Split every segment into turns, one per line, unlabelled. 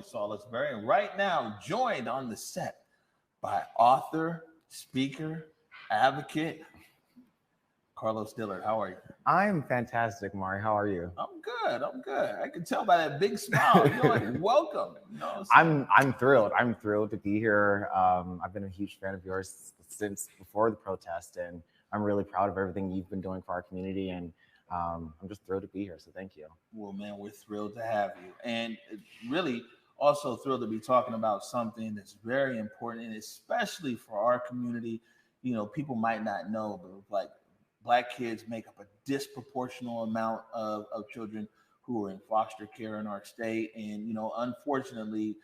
Solace Berry, and right now joined on the set by author, speaker, advocate, Karlos Dillard. How are you?
I'm fantastic, Mari. How are you?
I'm good. I'm good. I can tell by that big smile. You're like, welcome. You know what I'm saying?
I'm thrilled. I'm thrilled to be here. I've been a huge fan of yours since before the protest, and I'm really proud of everything you've been doing for our community. And I'm just thrilled to be here. So thank you.
Well, man, we're thrilled to have you. And really also thrilled to be talking about something that's very important, and especially for our community. You know, people might not know, but like Black kids make up a disproportional amount of children who are in foster care in our state. And, you know, unfortunately,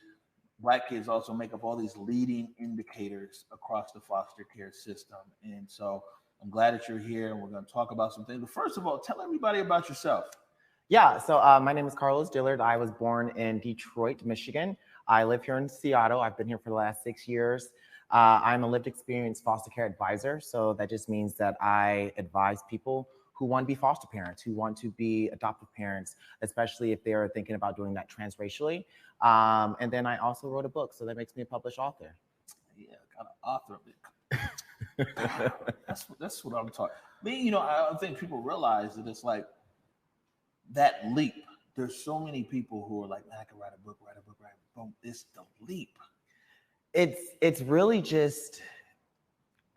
Black kids also make up all these leading indicators across the foster care system. And so I'm glad that you're here, and we're going to talk about some things. But first of all, tell everybody about yourself.
Yeah, so my name is Karlos Dillard. I was born in Detroit, Michigan. I live here in Seattle. I've been here for the last 6 years. I'm a lived experience foster care advisor. So that just means that I advise people who want to be foster parents, who want to be adoptive parents, especially if they're thinking about doing that transracially. And then I also wrote a book, so that makes me a published author.
Yeah, got an author of it. That's what I'm talking. Me, you know, I don't think people realize that it's like that leap. There's so many people who are like, man, I can write a book, write a book. Boom. It's the leap.
It's really just,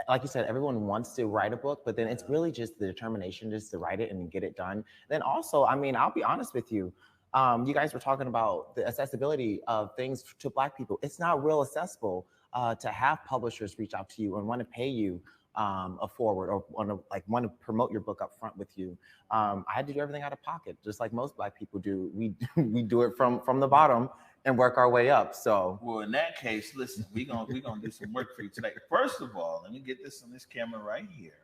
like you said, everyone wants to write a book, but then it's really just the determination just to write it and get it done. Then also, I mean, I'll be honest with you. You guys were talking about the accessibility of things to Black people. It's not real accessible to have publishers reach out to you and want to pay you a forward or want to promote your book up front with you. I had to do everything out of pocket, just like most Black people do. We do it from the bottom and work our way up. So,
well, in that case, listen, we're gonna do some work for you today. First of all, let me get this on this camera right here.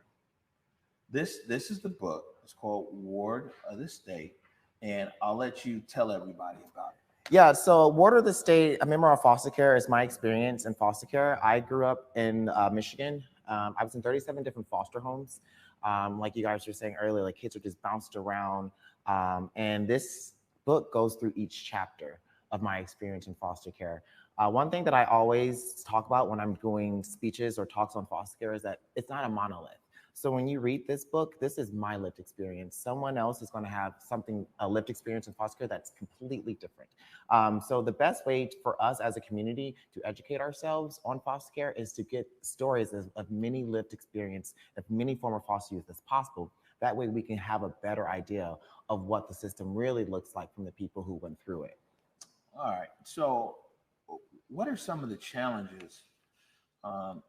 This is the book. It's called Ward of the State, and I'll let you tell everybody about it.
Yeah, so Ward of the State, a memoir of foster care, is my experience in foster care. I grew up in Michigan. I was in 37 different foster homes. Like you guys were saying earlier, like kids are just bounced around. And this book goes through each chapter of my experience in foster care. One thing that I always talk about when I'm doing speeches or talks on foster care is that it's not a monolith. So when you read this book, this is my lived experience. Someone else is going to have a lived experience in foster care that's completely different. So the best way for us as a community to educate ourselves on foster care is to get stories of many lived experience of many former foster youth as possible. That way we can have a better idea of what the system really looks like from the people who went through it.
All right. So what are some of the challenges,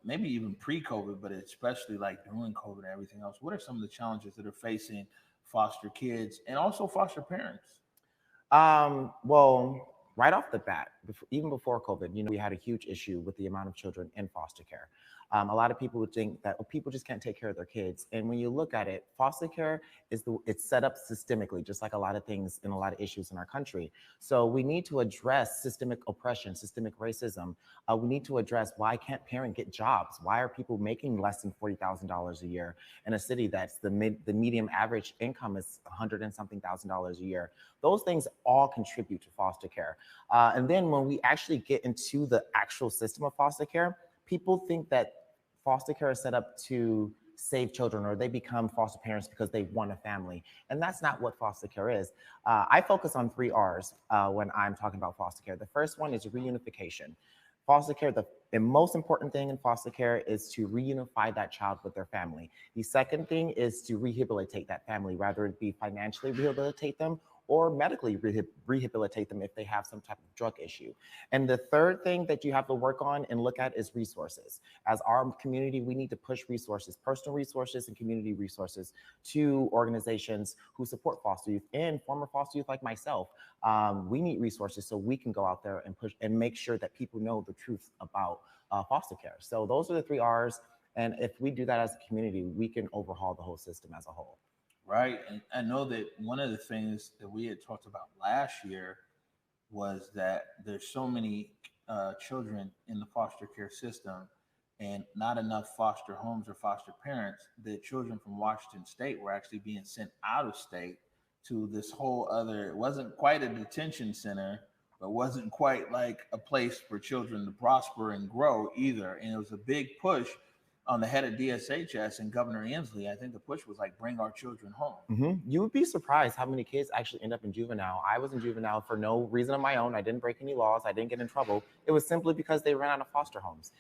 maybe even pre-COVID, but especially like during COVID and everything else? What are some of the challenges that are facing foster kids and also foster parents?
Well, right off the bat, even before COVID, you know, we had a huge issue with the amount of children in foster care. A lot of people would think that people just can't take care of their kids. And when you look at it, foster care it's set up systemically, just like a lot of things and a lot of issues in our country. So we need to address systemic oppression, systemic racism. We need to address why can't parents get jobs? Why are people making less than $40,000 a year in a city that's the medium average income is $100 and something thousand a year? Those things all contribute to foster care. And then when we actually get into the actual system of foster care, people think that foster care is set up to save children or they become foster parents because they want a family. And that's not what foster care is. I focus on 3 R's when I'm talking about foster care. The first one is reunification. Foster care, the most important thing in foster care is to reunify that child with their family. The second thing is to rehabilitate that family, whether it be financially rehabilitate them or medically rehabilitate them if they have some type of drug issue. And the third thing that you have to work on and look at is resources. As our community, we need to push resources, personal resources and community resources to organizations who support foster youth and former foster youth like myself. We need resources so we can go out there and push and make sure that people know the truth about foster care. So those are the 3 R's. And if we do that as a community, we can overhaul the whole system as a whole.
Right. And I know that one of the things that we had talked about last year was that there's so many children in the foster care system and not enough foster homes or foster parents that children from Washington State were actually being sent out of state to this whole other, it wasn't quite a detention center, but wasn't quite like a place for children to prosper and grow either. And it was a big push on the head of DSHS and Governor Inslee. I think the push was like, bring our children home.
You would be surprised how many kids actually end up in juvenile. I was in juvenile for no reason of my own. I didn't break any laws. I didn't get in trouble. It was simply because they ran out of foster homes.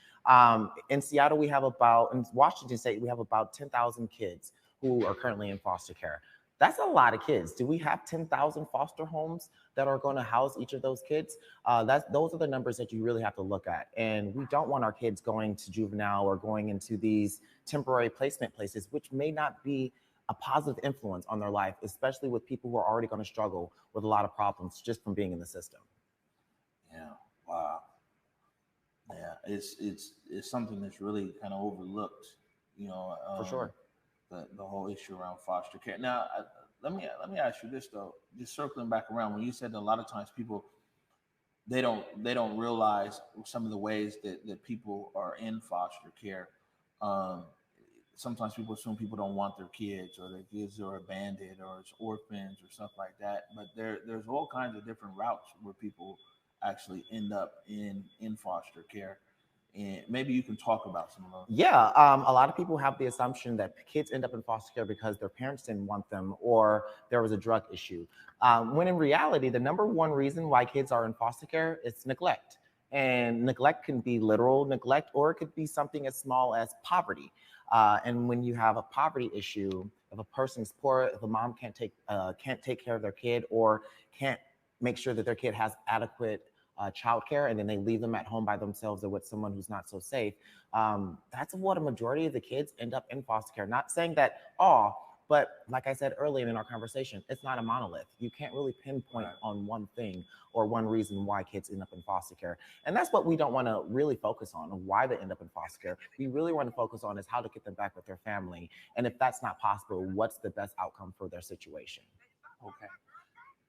In Seattle, in Washington State, we have about 10,000 kids who are currently in foster care. That's a lot of kids. Do we have 10,000 foster homes that are going to house each of those kids? Those are the numbers that you really have to look at. And we don't want our kids going to juvenile or going into these temporary placement places, which may not be a positive influence on their life, especially with people who are already going to struggle with a lot of problems just from being in the system.
Yeah. Wow. Yeah. It's something that's really kind of overlooked,
For sure.
The whole issue around foster care. Now, let me ask you this though, just circling back around, when you said that a lot of times people, they don't realize some of the ways that people are in foster care. Sometimes people assume people don't want their kids, or their kids are abandoned, or it's orphans or stuff like that. But there's all kinds of different routes where people actually end up in foster care. And maybe you can talk about some of those.
Yeah, a lot of people have the assumption that kids end up in foster care because their parents didn't want them or there was a drug issue. When in reality, the number one reason why kids are in foster care is neglect. And neglect can be literal neglect, or it could be something as small as poverty. And when you have a poverty issue, if a person's poor, if a mom can't take care of their kid, or can't make sure that their kid has adequate childcare, and then they leave them at home by themselves or with someone who's not so safe. That's what a majority of the kids end up in foster care. Not saying that all, but like I said earlier in our conversation, it's not a monolith. You can't really pinpoint on one thing or one reason why kids end up in foster care. And that's what we don't want to really focus on, why they end up in foster care. We really want to focus on is how to get them back with their family. And if that's not possible, what's the best outcome for their situation?
Okay.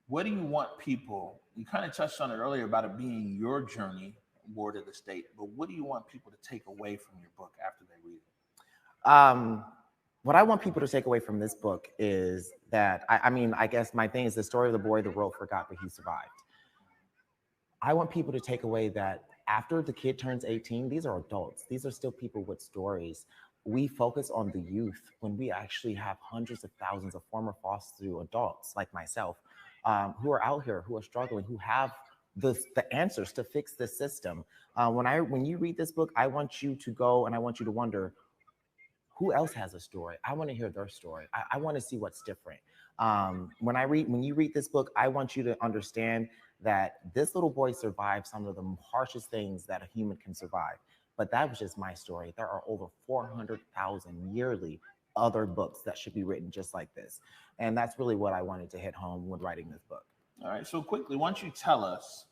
What do you want people, you kind of touched on it earlier about it being your journey, Ward of the State, but what do you want people to take away from your book after they read it?
What I want people to take away from this book is that, I guess my thing is the story of the boy the world forgot, but he survived. I want people to take away that after the kid turns 18, these are adults. These are still people with stories. We focus on the youth when we actually have hundreds of thousands of former foster adults like myself who are out here, who are struggling, who have the answers to fix this system. When you read this book, I want you to go and I want you to wonder, who else has a story? I want to hear their story. I want to see what's different. When you read this book, I want you to understand that this little boy survived some of the harshest things that a human can survive. But that was just my story. There are over 400,000 yearly other books that should be written just like this. And that's really what I wanted to hit home when writing this book.
All right. So quickly, why don't you tell us,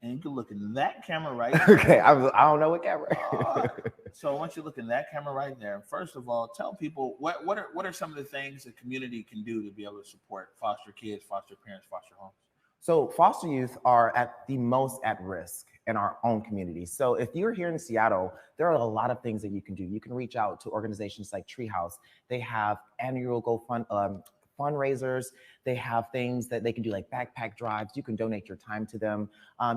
and you can look in that camera right there.
Okay. I don't know what camera.
So I want you to look in that camera right there. First of all, tell people what are some of the things the community can do to be able to support foster kids, foster parents, foster homes?
So foster youth are at the most at risk in our own community. So if you're here in Seattle, there are a lot of things that you can do. You can reach out to organizations like Treehouse. They have annual fundraisers. They have things that they can do like backpack drives. You can donate your time to them.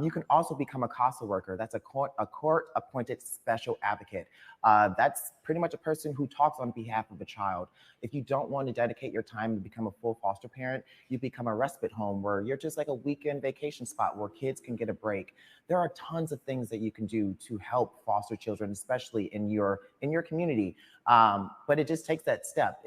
You can also become a CASA worker. That's a court-appointed special advocate. That's pretty much a person who talks on behalf of a child. If you don't want to dedicate your time to become a full foster parent, you become a respite home where you're just like a weekend vacation spot where kids can get a break. There are tons of things that you can do to help foster children, especially in your community. But it just takes that step.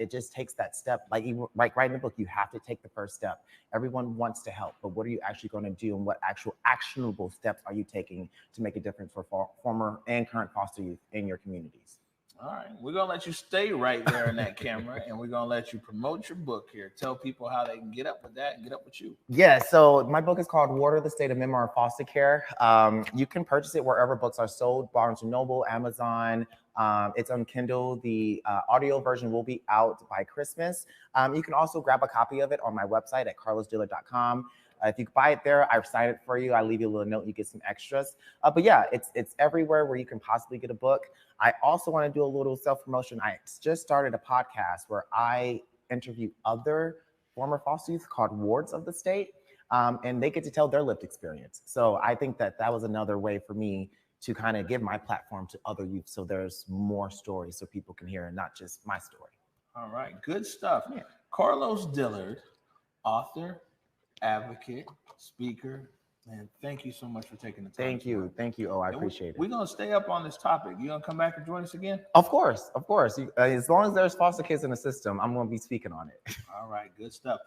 Like right in the book, you have to take the first step. Everyone wants to help, but what are you actually going to do, and what actual actionable steps are you taking to make a difference for former and current foster youth in your communities?
All right, we're gonna let you stay right there in that camera, and we're gonna let you promote your book here. Tell people how they can get up with that and get up with you.
Yeah, so my book is called Ward of the State: A Memoir of Foster Care. You can purchase it wherever books are sold: Barnes & Noble, Amazon. It's on Kindle. The audio version will be out by Christmas. You can also grab a copy of it on my website at karlosdillard.com. If you buy it there, I've signed it for you. I leave you a little note. You get some extras. But yeah, it's everywhere where you can possibly get a book. I also want to do a little self-promotion. I just started a podcast where I interview other former foster youth called Wards of the State. and they get to tell their lived experience. So I think that that was another way for me to kind of give my platform to other youth, so there's more stories so people can hear and not just my story.
All right, good stuff.
Yeah.
Karlos Dillard, author, advocate, speaker, and thank you so much for taking the time.
Thank you. Oh, I appreciate it.
We're gonna stay up on this topic. You gonna come back and join us again?
Of course. As long as there's foster kids in the system, I'm going to be speaking on it.
All right, good stuff.